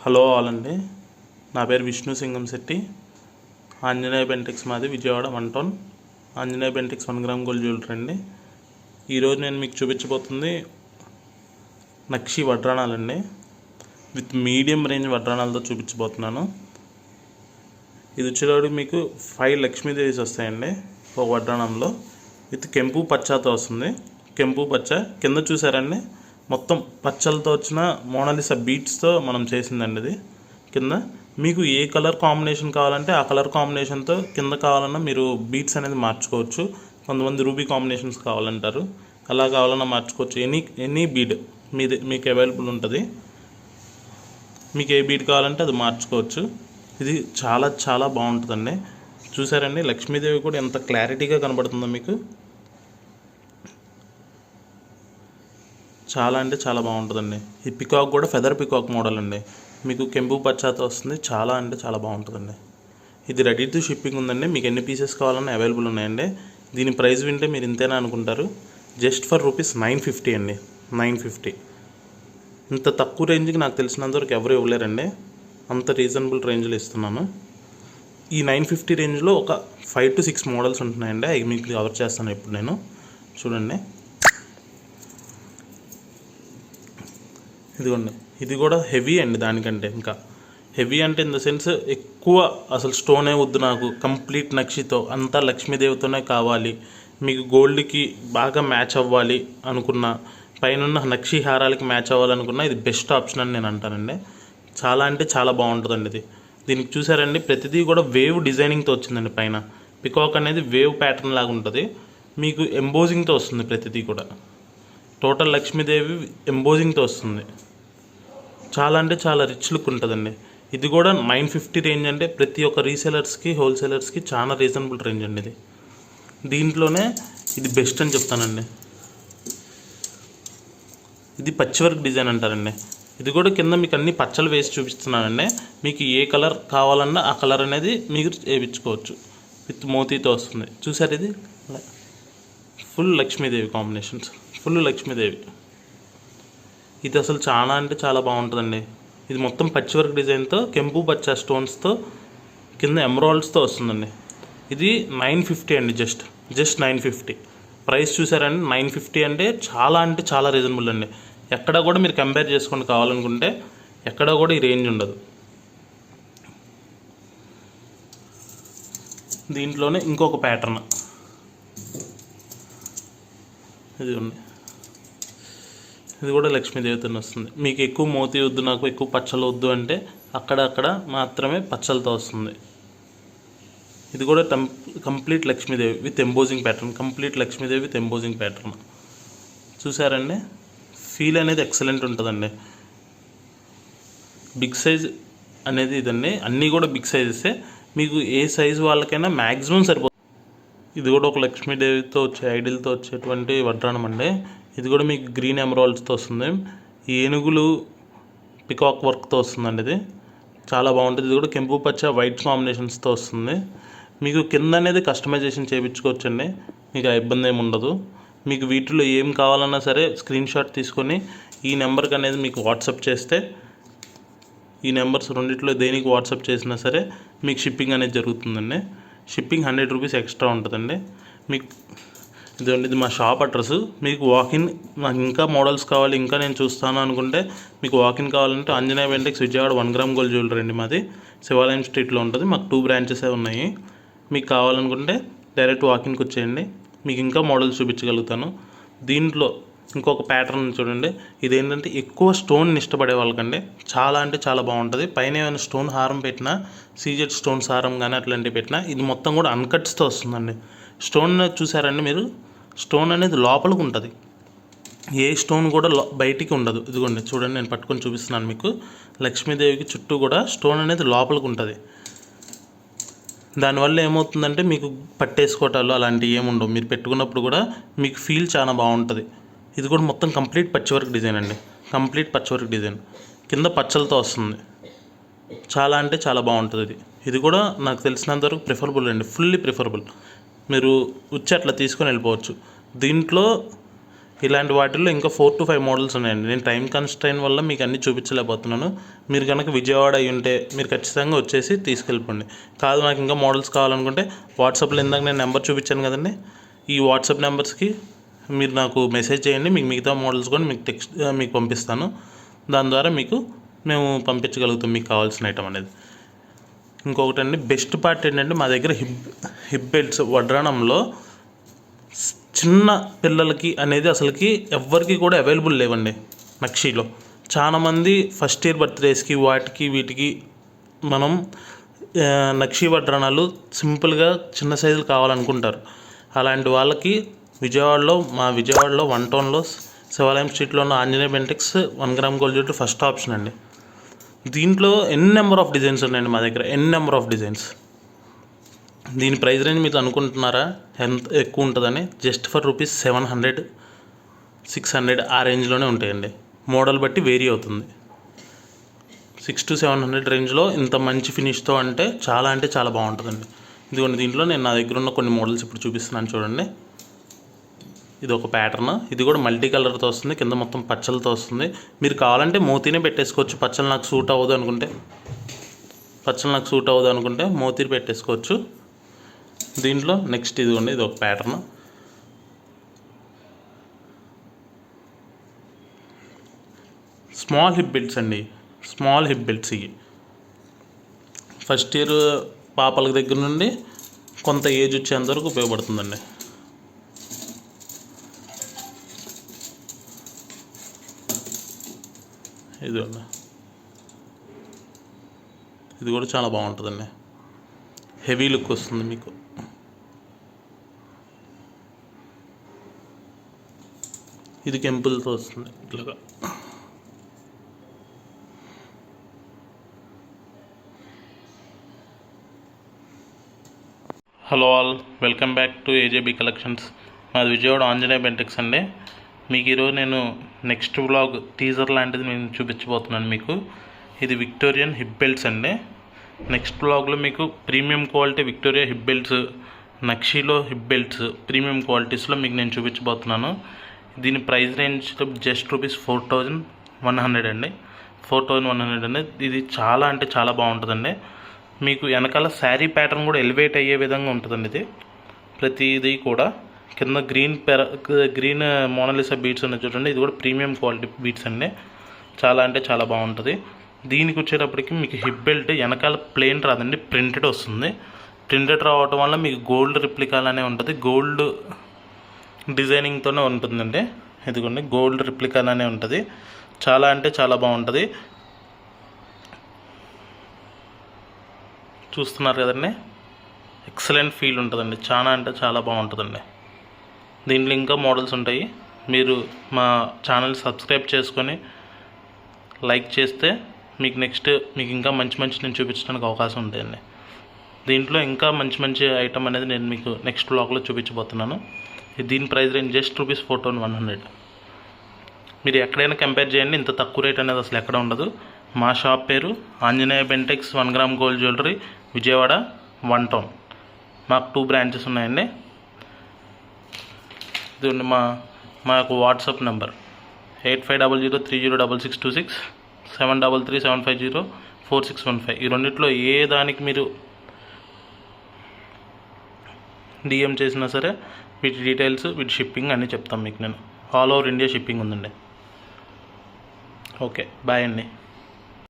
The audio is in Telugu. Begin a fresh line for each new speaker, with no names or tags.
హలో ఆల్ అండి. నా పేరు విష్ణు సింగంశెట్టి. ఆంజనేయ బెంటెక్స్ మాది Vijayawada 1 town. Anjaneya Bentex 1 gram gold jewellery అండి. ఈరోజు నేను మీకు చూపించబోతుంది నక్షి వడ్రాణాలండి. విత్ మీడియం రేంజ్ వడ్రాణాలతో చూపించబోతున్నాను. ఇది వచ్చేటప్పుడు మీకు 5 లక్ష్మీదేవీస్ వస్తాయండి ఒక వడ్రాణంలో. విత్ కెంపు పచ్చతో వస్తుంది. కెంపు పచ్చ కింద చూసారండి, మొత్తం పచ్చలతో వచ్చిన మోనాలిసా బీట్స్తో మనం చేసిందండి. ఇది కింద మీకు ఏ కలర్ కాంబినేషన్ కావాలంటే ఆ కలర్ కాంబినేషన్తో కింద కావాలన్నా మీరు బీట్స్ అనేది మార్చుకోవచ్చు. కొంతమంది రూబీ కాంబినేషన్స్ కావాలంటారు, అలా కావాలన్నా మార్చుకోవచ్చు. ఎనీ బీడ్ మీకు అవైలబుల్ ఉంటుంది. మీకు ఏ బీడ్ కావాలంటే అది మార్చుకోవచ్చు. ఇది చాలా చాలా బాగుంటుందండి. చూసారండి లక్ష్మీదేవి కూడా ఎంత క్లారిటీగా కనబడుతుందో మీకు. చాలా అంటే చాలా బాగుంటుందండి. ఈ పికాక్ కూడా ఫెదర్ పికాక్ మోడల్ అండి. మీకు కెంపు పచ్చాతో వస్తుంది. చాలా అంటే చాలా బాగుంటుందండి. ఇది రెడీ టు షిప్పింగ్ ఉందండి. మీకు ఎన్ని పీసెస్ కావాలన్నా అవైలబుల్ ఉన్నాయండి. దీని ప్రైస్ వింటే మీరు ఇంతేనా అనుకుంటారు. జస్ట్ ఫర్ ₹950 అండి. 950. ఇంత తక్కువ రేంజ్కి నాకు తెలిసినంతవరకు ఎవరు ఇవ్వలేరండి. అంత రీజనబుల్ రేంజ్లో ఇస్తున్నాను. ఈ 950 రేంజ్లో ఒక 5 to 6 మోడల్స్ ఉంటున్నాయండి. అవి మీకు కవర్ చేస్తాను ఇప్పుడు నేను. చూడండి, ఇదిగోండి. ఇది కూడా హెవీ అండి. దానికంటే ఇంకా హెవీ అంటే ఇన్ ద సెన్స్ ఎక్కువ అసలు స్టోనే వద్దు నాకు, కంప్లీట్ నక్షితో అంతా లక్ష్మీదేవితోనే కావాలి, మీకు గోల్డ్కి బాగా మ్యాచ్ అవ్వాలి అనుకున్న, పైన నక్షి హారాలకి మ్యాచ్ అవ్వాలనుకున్న ఇది బెస్ట్ ఆప్షన్ అని నేను అంటానండి. చాలా అంటే చాలా బాగుంటుందండి ఇది. దీనికి చూసారండి ప్రతిదీ కూడా వేవ్ డిజైనింగ్తో వచ్చిందండి. పైన పికాక్ అనేది వేవ్ ప్యాటర్న్ లాగా ఉంటుంది. మీకు ఎంబోజింగ్తో వస్తుంది ప్రతిదీ కూడా. టోటల్ లక్ష్మీదేవి ఎంబోజింగ్తో వస్తుంది. చాలా అంటే చాలా రిచ్ లుక్ ఉంటుందండి. ఇది కూడా 950 రేంజ్ అంటే ప్రతి ఒక్క రీసేలర్స్కి హోల్సేలర్స్కి చాలా రీజనబుల్ రేంజ్ అండి. ఇది దీంట్లోనే ఇది బెస్ట్ అని చెప్తానండి. ఇది పచ్చి వర్క్ డిజైన్ అంటారండి. ఇది కూడా కింద మీకు అన్ని పచ్చలు వేసి చూపిస్తున్నానండి. మీకు ఏ కలర్ కావాలన్నా ఆ కలర్ అనేది మీరు వేయించుకోవచ్చు. విత్ మోతీతో వస్తుంది. చూసారు, ఇది full Lakshmidevi combinations, full Lakshmidevi. ఇది అసలు చాలా అంటే చాలా బాగుంటుందండి. ఇది మొత్తం పచ్చి వర్క్ డిజైన్తో కెంపు పచ్చ స్టోన్స్తో కింద ఎమరాల్డ్స్తో వస్తుందండి. ఇది 950 అండి. జస్ట్ 950. ప్రైస్ చూసారండి. 950 అంటే చాలా రీజనబుల్ అండి. ఎక్కడ కూడా మీరు కంపేర్ చేసుకొని కావాలనుకుంటే ఎక్కడ కూడా ఈ రేంజ్ ఉండదు. దీంట్లోనే ఇంకొక ప్యాటర్న్ ఇది ఉంది. ఇది కూడా లక్ష్మీదేవితో వస్తుంది. మీకు ఎక్కువ మోతీ వద్దు, నాకు ఎక్కువ పచ్చలు వద్దు అంటే అక్కడక్కడ మాత్రమే పచ్చలతో వస్తుంది. ఇది కూడా complete Lakshmidevi with embossing pattern. Complete Lakshmidevi with embossing pattern. చూసారండి, ఫీల్ అనేది ఎక్సలెంట్ ఉంటుందండి. బిగ్ సైజ్ అనేది ఇదండి. అన్నీ కూడా బిగ్ సైజెసే. మీకు ఏ సైజు వాళ్ళకైనా మ్యాక్సిమం సరిపోతుంది. ఇది కూడా ఒక లక్ష్మీదేవితో వచ్చే ఐడిల్తో వచ్చేటువంటి వడ్రాణం అండి. ఇది కూడా మీకు గ్రీన్ ఎమరాల్డ్స్తో వస్తుంది. ఏనుగులు పికాక్ వర్క్తో వస్తుందండి. ఇది చాలా బాగుంటుంది. ఇది కూడా కెంపు పచ్చ వైట్ కాంబినేషన్స్తో వస్తుంది. మీకు కింద అనేది కస్టమైజేషన్ చేయించుకోవచ్చండి. మీకు ఆ ఇబ్బంది ఏమి ఉండదు. మీకు వీటిలో ఏం కావాలన్నా సరే స్క్రీన్ షాట్ తీసుకొని ఈ నెంబర్కి అనేది మీకు వాట్సాప్ చేస్తే, ఈ నెంబర్స్ రెండిట్లో దేనికి వాట్సాప్ చేసినా సరే మీకు షిప్పింగ్ అనేది జరుగుతుందండి. షిప్పింగ్ ₹100 ఎక్స్ట్రా ఉంటుందండి. మీకు ఇది మా షాప్ అడ్రస్. మీకు వాకిన్, నాకు ఇంకా మోడల్స్ కావాలి, ఇంకా నేను చూస్తాను అనుకుంటే మీకు వాకిన్ కావాలంటే Anjaneya Bentex Vijayawada 1 gram gold jewellery అండి. మాది శివాలయం స్ట్రీట్లో ఉంటుంది. మాకు 2 బ్రాంచెసే ఉన్నాయి. మీకు కావాలనుకుంటే డైరెక్ట్ వాకిన్కి వచ్చేయండి. మీకు ఇంకా మోడల్స్ చూపించగలుగుతాను. దీంట్లో ఇంకొక ప్యాటర్న్ చూడండి. ఇదేంటంటే ఎక్కువ స్టోన్ ఇష్టపడే వాళ్ళకండి చాలా అంటే చాలా బాగుంటుంది. పైన ఏమైనా స్టోన్ హారం పెట్టినా, సీజెడ్ స్టోన్స్ హారం కానీ అట్లాంటివి పెట్టినా ఇది మొత్తం కూడా అన్కట్స్తో వస్తుందండి. స్టోన్ చూసారండి మీరు, స్టోన్ అనేది లోపలికి ఉంటుంది. ఏ స్టోన్ కూడా బయటికి ఉండదు. ఇదిగోండి చూడండి, నేను పట్టుకొని చూపిస్తున్నాను మీకు. లక్ష్మీదేవికి చుట్టూ కూడా స్టోన్ అనేది లోపలికి ఉంటుంది. దానివల్ల ఏమవుతుందంటే మీకు పట్టేసుకోవటాలు అలాంటివి ఏముండవు. మీరు పెట్టుకున్నప్పుడు కూడా మీకు ఫీల్ చాలా బాగుంటుంది. ఇది కూడా మొత్తం కంప్లీట్ పచ్చి వర్క్ డిజైన్ అండి. కంప్లీట్ పచ్చి వర్క్ డిజైన్ కింద పచ్చలతో వస్తుంది. చాలా అంటే చాలా బాగుంటుంది. ఇది కూడా నాకు తెలిసినంతవరకు ప్రిఫరబుల్ అండి. Fully preferable. మీరు వచ్చి అట్లా తీసుకొని వెళ్ళిపోవచ్చు. దీంట్లో ఇలాంటి వాటిల్లో ఇంకా 4 to 5 మోడల్స్ ఉన్నాయండి. నేను టైం కన్స్ట్రైన్ వల్ల మీకు అన్నీ చూపించలేకపోతున్నాను. మీరు కనుక విజయవాడ అయి ఉంటే మీరు ఖచ్చితంగా వచ్చేసి తీసుకెళ్ళిపోండి. కాదు నాకు ఇంకా మోడల్స్ కావాలనుకుంటే వాట్సాప్లో ఇందాక నేను నెంబర్ చూపించాను కదండి, ఈ వాట్సాప్ నెంబర్స్కి మీరు నాకు మెసేజ్ చేయండి. మీకు మిగతా మోడల్స్ కూడా మీకు పంపిస్తాను. దాని ద్వారా మేము పంపించగలుగుతాం మీకు కావాల్సిన ఐటమ్ అనేది. ఇంకొకటి అండి, బెస్ట్ పార్ట్ ఏంటంటే మా దగ్గర హిప్ బెల్ట్స్ వడ్రానంలో చిన్న పిల్లలకి అనేది అసలుకి ఎవ్వరికి కూడా అవైలబుల్ లేవండి. నక్షీలో చాలామంది ఫస్ట్ ఇయర్ బర్త్డేస్కి వీటికి మనం నక్షీ వడ్రానాలు సింపుల్గా చిన్న సైజులు కావాలనుకుంటారు. అలాంటి వాళ్ళకి విజయవాడలో 1 టౌన్లో శివాలయం స్ట్రీట్లో ఉన్న Anjaneya Bentex 1 gram gold jewellery first option అండి. దీంట్లో నెంబర్ ఆఫ్ డిజైన్స్ ఉన్నాయండి మా దగ్గర, నెంబర్ ఆఫ్ డిజైన్స్. దీని ప్రైస్ రేంజ్ మీరు అనుకుంటున్నారా ఎంత ఎక్కువ ఉంటుందని? జస్ట్ ఫర్ ₹700, 600 ఆ రేంజ్లోనే ఉంటాయండి. మోడల్ బట్టి వేరీ అవుతుంది. 600 to 700 రేంజ్లో ఇంత మంచి ఫినిష్తో అంటే చాలా బాగుంటుందండి. ఇదిగోండి, దీంట్లో నేను నా దగ్గర ఉన్న కొన్ని మోడల్స్ ఇప్పుడు చూపిస్తున్నాను చూడండి. ఇది ఒక ప్యాటర్న్, ఇది కూడా మల్టీ కలర్తో వస్తుంది, కింద మొత్తం పచ్చలతో వస్తుంది. మీరు కావాలంటే మోతీనే పెట్టేసుకోవచ్చు. పచ్చలు నాకు సూట్ అవ్వదు అనుకుంటే మోతీ పెట్టేసుకోవచ్చు. దీంట్లో నెక్స్ట్ ఇదిగోండి, ఇది ఒక ప్యాటర్న్. స్మాల్ హిప్ బెల్ట్స్ అండి, స్మాల్ హిప్ బెల్ట్స్. ఇవి ఫస్ట్ ఇయర్ పాపల దగ్గర నుండి కొంత ఏజ్ వచ్చేంత వరకు ఉపయోగపడుతుందండి. ఇది కూడా చాలా బాగుంటుందండి, హెవీ లుక్ వస్తుంది మీకు. ఇది కెంపుల్తో వస్తుంది ఇట్లాగా. Hello all, welcome back to AJB collections. మాది విజయవాడ ఆంజనేయ బెంటెక్స్ అండి. మీకు ఈరోజు నేను నెక్స్ట్ వ్లాగ్ టీజర్ లాంటిది నేను చూపించబోతున్నాను మీకు. ఇది విక్టోరియన్ హిప్ బెల్ట్స్ అండి. నెక్స్ట్ వ్లాగ్లో మీకు premium quality Victoria hip belts, నక్షీలో హిప్ బెల్ట్స్ ప్రీమియం క్వాలిటీస్లో మీకు నేను చూపించబోతున్నాను. దీని ప్రైస్ రేంజ్ జస్ట్ ₹4100 అండి. 4100 అండి. ఇది చాలా బాగుంటుందండి. మీకు వెనకాల శారీ ప్యాటర్న్ కూడా ఎలివేట్ అయ్యే విధంగా ఉంటుందండి. ఇది ప్రతిదీ కూడా కింద గ్రీన్ మోనాలిసా బీట్స్ ఉన్నాయి చూడండి. ఇది కూడా ప్రీమియం క్వాలిటీ బీట్స్ అండి. చాలా బాగుంటుంది. దీనికి వచ్చేటప్పటికి మీకు హిప్ బెల్ట్ వెనకాల ప్లెయిన్ రాదండి, ప్రింటెడ్ వస్తుంది. ప్రింటెడ్ రావడం వల్ల మీకు గోల్డ్ రిప్లికాలానే ఉంటుంది, గోల్డ్ డిజైనింగ్తోనే ఉంటుందండి. ఇదిగోండి, గోల్డ్ రిప్లికాలానే ఉంటుంది. చాలా బాగుంటుంది. చూస్తున్నారు కదండి, ఎక్సలెంట్ ఫీల్ ఉంటుందండి. చాలా బాగుంటుందండి. దీంట్లో ఇంకా మోడల్స్ ఉంటాయి. మీరు మా ఛానల్ సబ్స్క్రైబ్ చేసుకొని లైక్ చేస్తే మీకు ఇంకా మంచి నేను చూపించడానికి అవకాశం ఉంటాయండి. దీంట్లో ఇంకా మంచి ఐటమ్ అనేది నేను మీకు నెక్స్ట్ వ్లాగ్లో చూపించబోతున్నాను. దీని ప్రైస్ రేంజ్ జస్ట్ ₹4100. మీరు ఎక్కడైనా కంపేర్ చేయండి, ఇంత తక్కువ రేట్ అనేది అసలు ఎక్కడ ఉండదు. మా షాప్ పేరు Anjaneya Bentex 1 gram gold jewellery, Vijayawada 1 town. మాకు 2 బ్రాంచెస్ ఉన్నాయండి. ఇది మా యొక్క వాట్సాప్ నెంబర్ 8500306626, 7337504615. ఈ రెండిట్లో ఏ దానికి మీరు డిఎం చేసినా సరే వీటి డీటెయిల్స్, వీటి షిప్పింగ్ అన్నీ చెప్తాం మీకు. నేను ఆల్ ఓవర్ ఇండియా షిప్పింగ్ ఉందండి. ఓకే, బాయ్ అండి.